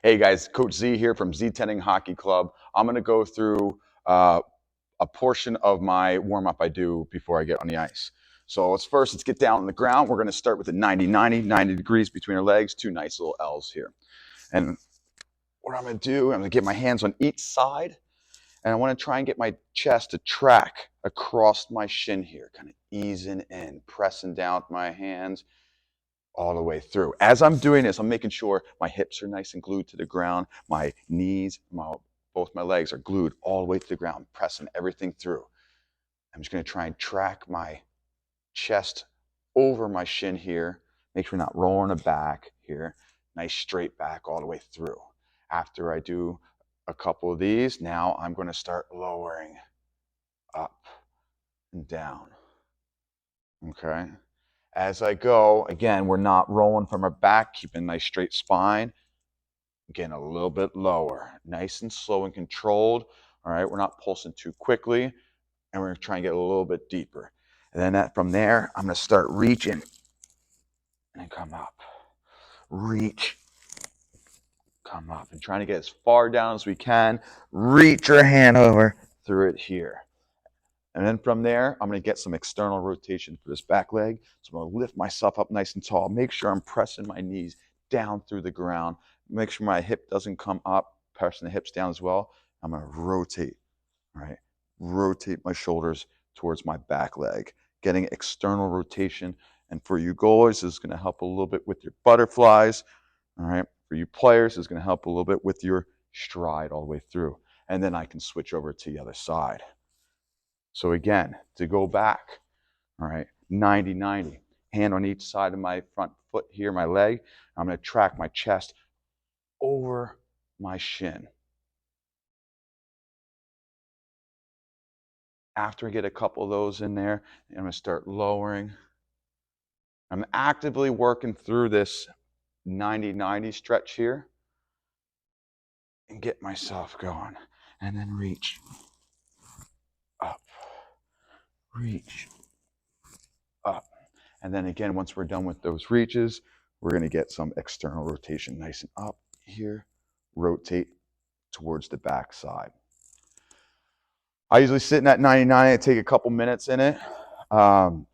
Hey guys, Coach Z here from Z Tending Hockey Club. I'm going to go through a portion of my warm up I do before I get on the ice. So let's get down on the ground. We're going to start with a 90 degrees between our legs, two nice little L's here. And what I'm going to do, I'm going to get my hands on each side, and I want to try and get my chest to track across my shin here, kind of easing in, pressing down with my hands all the way through. As I'm doing this, I'm making sure my hips are nice and glued to the ground. My knees, both my legs are glued all the way to the ground, pressing everything through. I'm just going to try and track my chest over my shin here. Make sure we're not rolling the back here. Nice straight back all the way through. After I do a couple of these, now I'm going to start lowering up and down. Okay. As I go, again, we're not rolling from our back, keeping a nice straight spine. Again, a little bit lower, nice and slow and controlled. All right, we're not pulsing too quickly, and we're going to try and get a little bit deeper. And then from there, I'm going to start reaching and come up. Reach, come up, and trying to get as far down as we can. Reach your hand over through it here. And then from there, I'm going to get some external rotation for this back leg. So I'm going to lift myself up nice and tall. Make sure I'm pressing my knees down through the ground. Make sure my hip doesn't come up, pressing the hips down as well. I'm going to rotate, right? Rotate my shoulders towards my back leg, getting external rotation. And for you goalies, this is going to help a little bit with your butterflies, all right? For you players, it's going to help a little bit with your stride all the way through. And then I can switch over to the other side. So again, to go back, all right, 90, hand on each side of my front foot here, my leg. I'm going to track my chest over my shin. After I get a couple of those in there, I'm going to start lowering. I'm actively working through this 90 stretch here and get myself going. And then reach up, reach up. And then again, once we're done with those reaches, we're going to get some external rotation nice and up here, rotate towards the back side. I usually sit in at 99 and take a couple minutes in it. And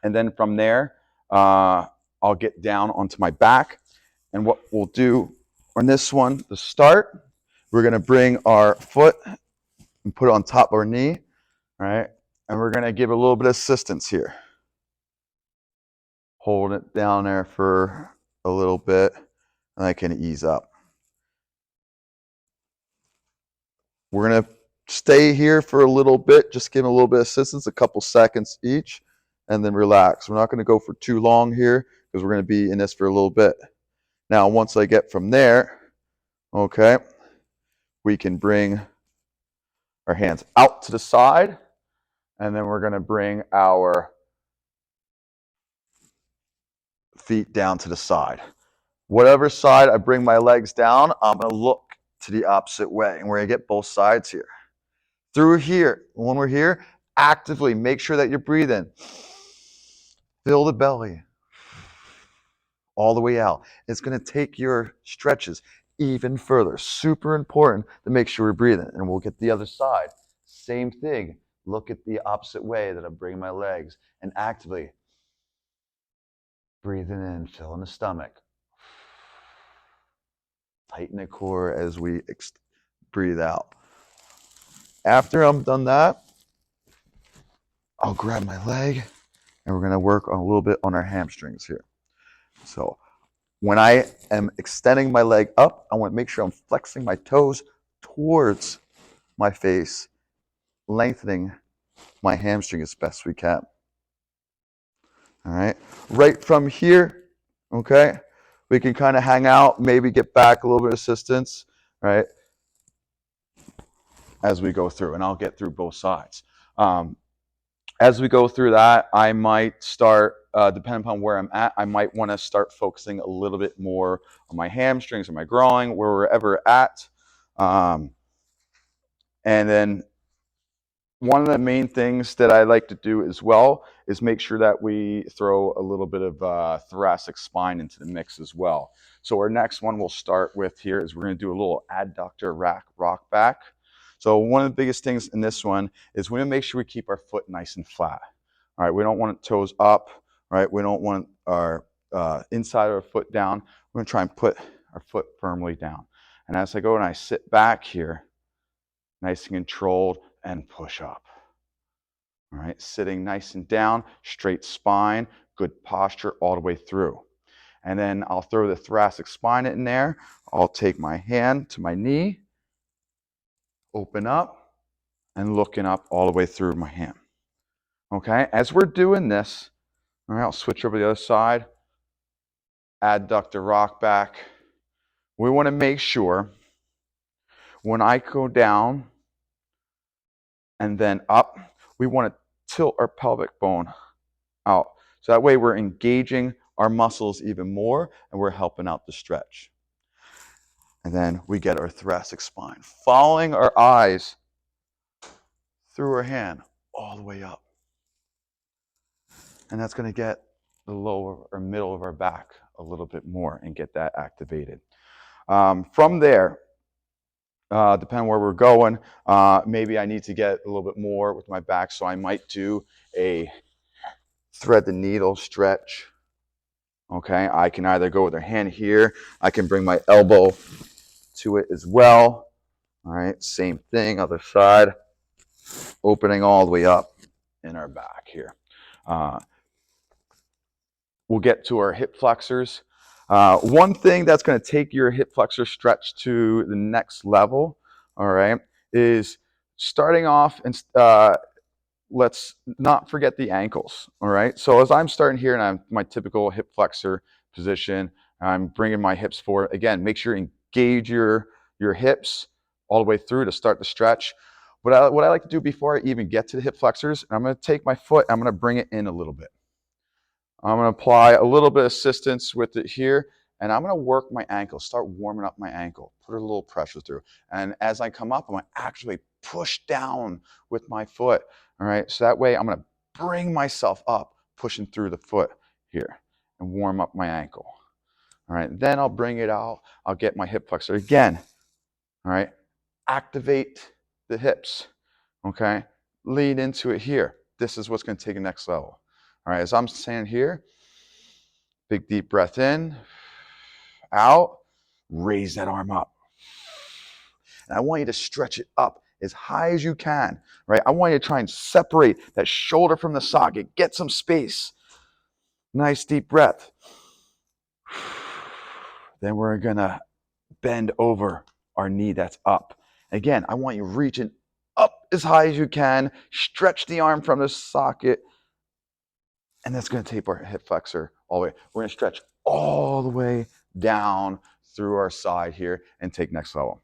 then from there, I'll get down onto my back. And what we'll do on this one, to start, we're going to bring our foot and put it on top of our knee, all right? And we're going to give a little bit of assistance here. Hold it down there for a little bit, and I can ease up. We're going to stay here for a little bit, just give a little bit of assistance, a couple seconds each, and then relax. We're not going to go for too long here because we're going to be in this for a little bit. Now, once I get from there, okay, we can bring our hands out to the side, and then we're going to bring our feet down to the side. Whatever side I bring my legs down, I'm going to look to the opposite way, and we're going to get both sides here. Through here, when we're here, actively make sure that you're breathing. Fill the belly all the way out. It's going to take your stretches even further. Super important to make sure we're breathing. And we'll get the other side. Same thing. Look at the opposite way that I'm bringing my legs and actively breathing in, filling the stomach. Tighten the core as we breathe out. After I'm done that, I'll grab my leg and we're going to work on a little bit on our hamstrings here. So when I am extending my leg up, I want to make sure I'm flexing my toes towards my face, lengthening my hamstring as best we can. All right. Right from here, okay, we can kind of hang out, maybe get back a little bit of assistance, right, as we go through. And I'll get through both sides. As we go through that, I might start, depending upon where I'm at, I might want to start focusing a little bit more on my hamstrings or my groin, wherever at. And then one of the main things that I like to do as well is make sure that we throw a little bit of thoracic spine into the mix as well. So our next one we'll start with here is we're going to do a little adductor rock back. So one of the biggest things in this one is we want to make sure we keep our foot nice and flat. All right, we don't want toes up, right? We don't want our inside of our foot down. We're going to try and put our foot firmly down. And as I go and I sit back here, nice and controlled, and push up. All right, sitting nice and down, straight spine, good posture all the way through. And then I'll throw the thoracic spine in there. I'll take my hand to my knee, open up, and looking up all the way through my hand. Okay, as we're doing this, all right, I'll switch over to the other side, adductor rock back. We want to make sure when I go down and then up, we want to tilt our pelvic bone out. So that way we're engaging our muscles even more and we're helping out the stretch. And then we get our thoracic spine, following our eyes through our hand all the way up. And that's going to get the lower or middle of our back a little bit more and get that activated. From there, depending where we're going, maybe I need to get a little bit more with my back, so I might do a thread the needle stretch. Okay, I can either go with a hand here, I can bring my elbow to it as well. All right, same thing, other side, opening all the way up in our back here. We'll get to our hip flexors. One thing that's going to take your hip flexor stretch to the next level, all right, is starting off and let's not forget the ankles, all right? So as I'm starting here and I'm my typical hip flexor position, I'm bringing my hips forward. Again, make sure you engage your hips all the way through to start the stretch. What I like to do before I even get to the hip flexors, I'm going to take my foot, I'm going to bring it in a little bit. I'm going to apply a little bit of assistance with it here, and I'm going to work my ankle, start warming up my ankle, put a little pressure through. And as I come up, I'm going to actually push down with my foot, all right? So that way I'm going to bring myself up, pushing through the foot here and warm up my ankle. All right, then I'll bring it out. I'll get my hip flexor again, all right? Activate the hips, okay? Lean into it here. This is what's going to take the next level. All right, as I'm standing here, big deep breath in, out, raise that arm up. And I want you to stretch it up as high as you can, right? I want you to try and separate that shoulder from the socket, get some space. Nice deep breath. Then we're gonna bend over our knee that's up. Again, I want you reaching up as high as you can, stretch the arm from the socket, and that's going to tape our hip flexor all the way. We're going to stretch all the way down through our side here and take next level.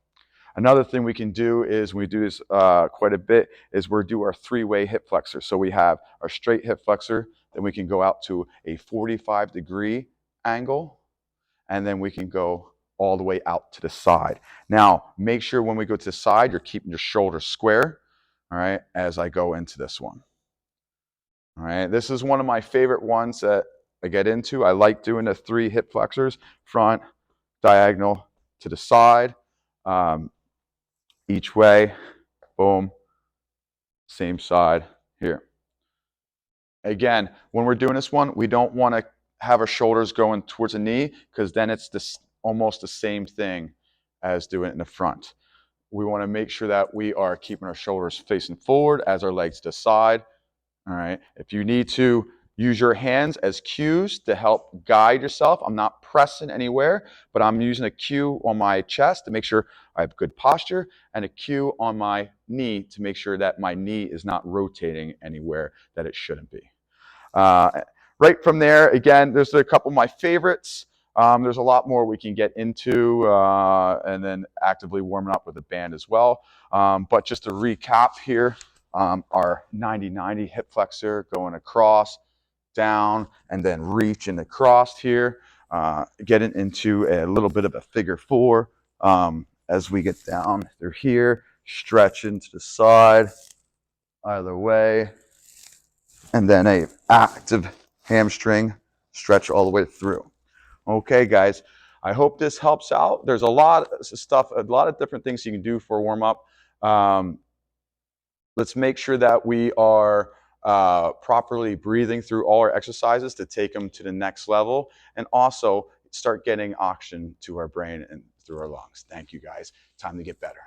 Another thing we can do is, we do this quite a bit, is we're do our three-way hip flexor. So we have our straight hip flexor, then we can go out to a 45-degree angle, and then we can go all the way out to the side. Now, make sure when we go to the side, you're keeping your shoulders square, all right, as I go into this one. All right, this is one of my favorite ones that I get into. I like doing the 3 hip flexors, front, diagonal, to the side, each way, boom, same side here. Again, when we're doing this one, we don't want to have our shoulders going towards the knee, because then it's almost the same thing as doing it in the front. We want to make sure that we are keeping our shoulders facing forward as our legs to the side. All right, if you need to use your hands as cues to help guide yourself, I'm not pressing anywhere, but I'm using a cue on my chest to make sure I have good posture, and a cue on my knee to make sure that my knee is not rotating anywhere that it shouldn't be. Right from there, again, there's a couple of my favorites. There's a lot more we can get into, and then actively warming up with a band as well. But just to recap here, our 90-90 hip flexor going across, down, and then reaching across here, getting into a little bit of a figure 4 as we get down through here, stretching to the side, either way. And then a active hamstring stretch all the way through. Okay, guys, I hope this helps out. There's a lot of stuff, a lot of different things you can do for warm up. Let's make sure that we are properly breathing through all our exercises to take them to the next level, and also start getting oxygen to our brain and through our lungs. Thank you, guys. Time to get better.